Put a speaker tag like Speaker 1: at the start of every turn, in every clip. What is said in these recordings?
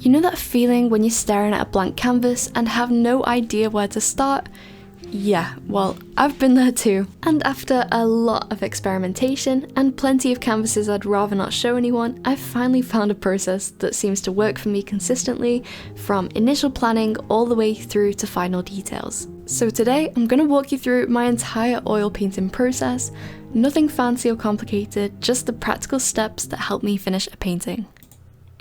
Speaker 1: You know that feeling when you're staring at a blank canvas and have no idea where to start? Yeah, well, I've been there too. And after a lot of experimentation and plenty of canvases I'd rather not show anyone, I've finally found a process that seems to work for me consistently, from initial planning all the way through to final details. So today, I'm going to walk you through my entire oil painting process. Nothing fancy or complicated, just the practical steps that help me finish a painting.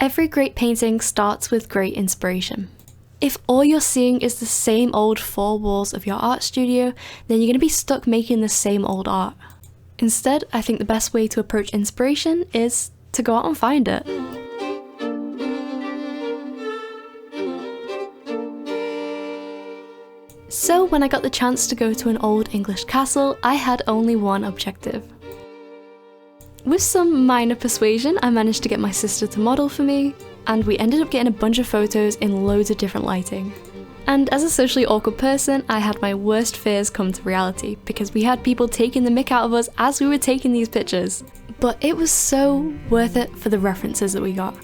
Speaker 1: Every great painting starts with great inspiration. If all you're seeing is the same old four walls of your art studio, then you're going to be stuck making the same old art. Instead, I think the best way to approach inspiration is to go out and find it. So when I got the chance to go to an old English castle, I had only one objective. With some minor persuasion, I managed to get my sister to model for me, and we ended up getting a bunch of photos in loads of different lighting. And as a socially awkward person, I had my worst fears come to reality, because we had people taking the mick out of us as we were taking these pictures. But it was so worth it for the references that we got.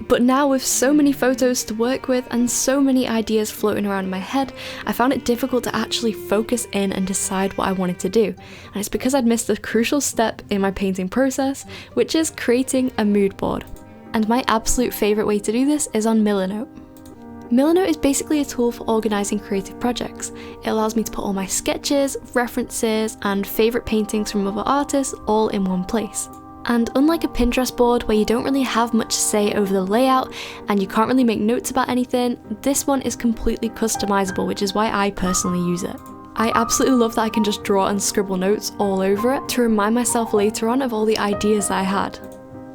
Speaker 1: But now with so many photos to work with and so many ideas floating around in my head, I found it difficult to actually focus in and decide what I wanted to do. And it's because I'd missed a crucial step in my painting process, which is creating a mood board. And my absolute favourite way to do this is on Millernote. Millernote is basically a tool for organising creative projects. It allows me to put all my sketches, references, and favourite paintings from other artists all in one place. And unlike a Pinterest board where you don't really have much to say over the layout and you can't really make notes about anything, this one is completely customizable, which is why I personally use it. I absolutely love that I can just draw and scribble notes all over it to remind myself later on of all the ideas that I had.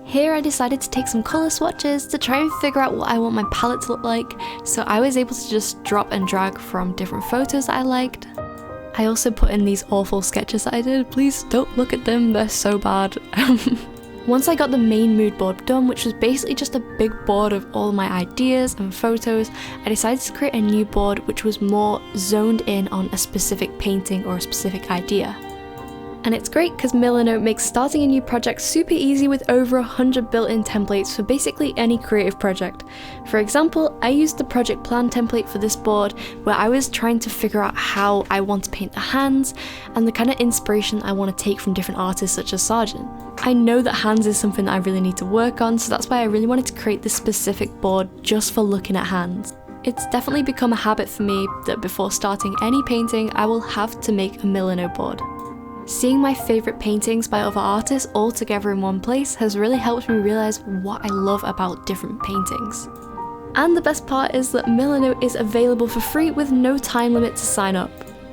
Speaker 1: Here I decided to take some colour swatches to try and figure out what I want my palette to look like, so I was able to just drop and drag from different photos that I liked. I also put in these awful sketches that I did. Please don't look at them, they're so bad. Once I got the main mood board done, which was basically just a big board of all my ideas and photos, I decided to create a new board which was more zoned in on a specific painting or a specific idea. And it's great because Millernote makes starting a new project super easy with over 100 built-in templates for basically any creative project. For example, I used the project plan template for this board where I was trying to figure out how I want to paint the hands and the kind of inspiration I want to take from different artists such as Sargent. I know that hands is something that I really need to work on, so that's why I really wanted to create this specific board just for looking at hands. It's definitely become a habit for me that before starting any painting, I will have to make a Millernote board. Seeing my favourite paintings by other artists all together in one place has really helped me realise what I love about different paintings. And the best part is that Millernote is available for free with no time limit to sign up.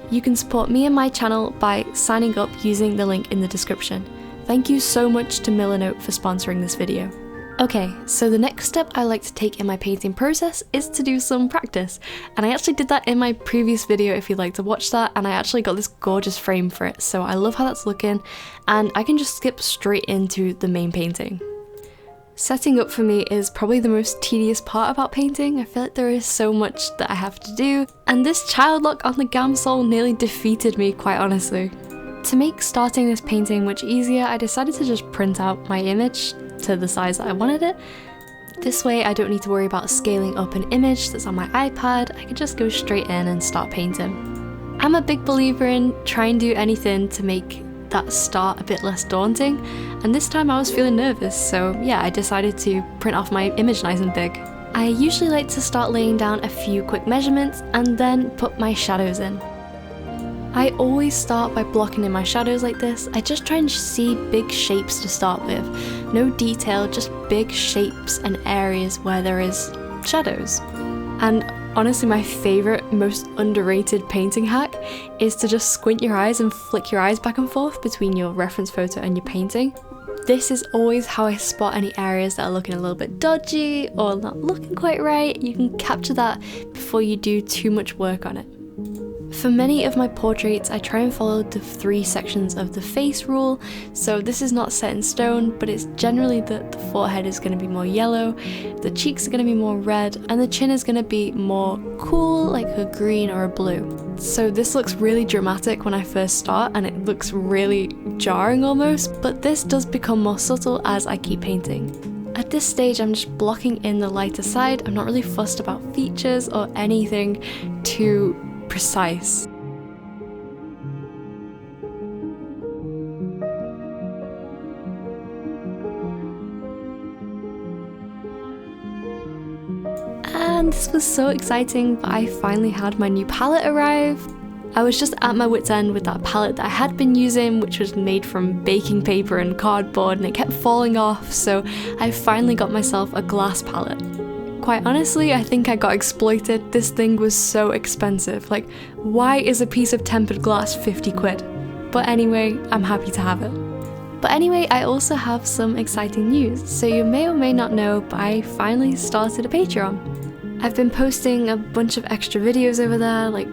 Speaker 1: You can support me and my channel by signing up using the link in the description. Thank you so much to Millernote for sponsoring this video. Okay, so the next step I like to take in my painting process is to do some practice. And I actually did that in my previous video if you'd like to watch that, and I actually got this gorgeous frame for it, so I love how that's looking, and I can just skip straight into the main painting. Setting up for me is probably the most tedious part about painting. I feel like there is so much that I have to do, and this child lock on the Gamsol nearly defeated me, quite honestly. To make starting this painting much easier, I decided to just print out my image to the size that I wanted it. This way I don't need to worry about scaling up an image that's on my iPad, I can just go straight in and start painting. I'm a big believer in try and do anything to make that start a bit less daunting, and this time I was feeling nervous, so yeah, I decided to print off my image nice and big. I usually like to start laying down a few quick measurements and then put my shadows in. I always start by blocking in my shadows like this. I just try and see big shapes to start with. No detail, just big shapes and areas where there is shadows. And honestly, my favourite, most underrated painting hack is to just squint your eyes and flick your eyes back and forth between your reference photo and your painting. This is always how I spot any areas that are looking a little bit dodgy or not looking quite right. You can capture that before you do too much work on it. For many of my portraits, I try and follow the 3 sections of the face rule, so this is not set in stone, but it's generally that the forehead is going to be more yellow, the cheeks are going to be more red, and the chin is going to be more cool, like a green or a blue. So this looks really dramatic when I first start, and it looks really jarring almost, but this does become more subtle as I keep painting. At this stage, I'm just blocking in the lighter side. I'm not really fussed about features or anything too precise. And this was so exciting, but I finally had my new palette arrive. I was just at my wit's end with that palette that I had been using, which was made from baking paper and cardboard, and it kept falling off, so I finally got myself a glass palette. Quite honestly, I think I got exploited. This thing was so expensive. Like, why is a piece of tempered glass 50 quid? But anyway, I'm happy to have it. But anyway, I also have some exciting news. So you may or may not know, but I finally started a Patreon. I've been posting a bunch of extra videos over there, like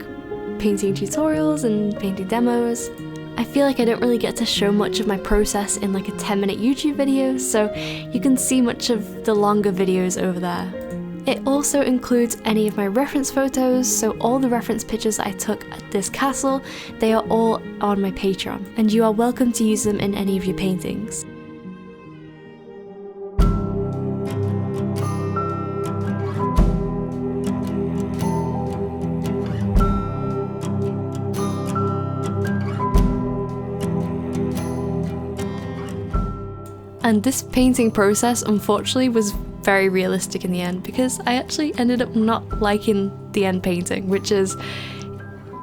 Speaker 1: painting tutorials and painting demos. I feel like I don't really get to show much of my process in like a 10-minute YouTube video, so you can see much of the longer videos over there. It also includes any of my reference photos, so all the reference pictures I took at this castle, they are all on my Patreon, and you are welcome to use them in any of your paintings. And this painting process, unfortunately, was very realistic in the end, because I actually ended up not liking the end painting, which is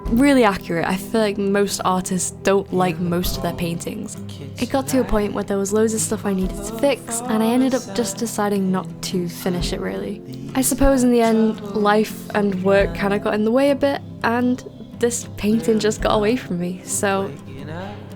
Speaker 1: really accurate. I feel like most artists don't like most of their paintings. It got to a point where there was loads of stuff I needed to fix, and I ended up just deciding not to finish it really. I suppose in the end, life and work kind of got in the way a bit, and this painting just got away from me, so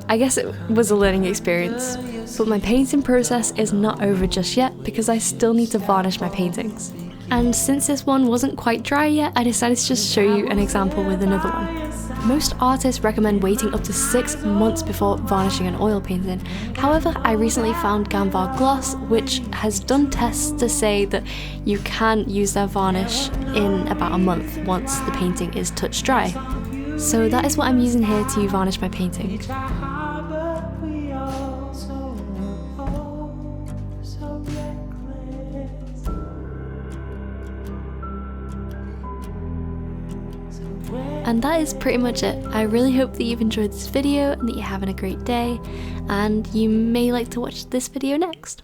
Speaker 1: I guess it was a learning experience. But my painting process is not over just yet, because I still need to varnish my paintings. And since this one wasn't quite dry yet, I decided to just show you an example with another one. Most artists recommend waiting up to 6 months before varnishing an oil painting. However, I recently found Gamvar Gloss, which has done tests to say that you can use their varnish in about a month once the painting is touch dry. So that is what I'm using here to varnish my painting. And that is pretty much it. I really hope that you've enjoyed this video and that you're having a great day, and you may like to watch this video next.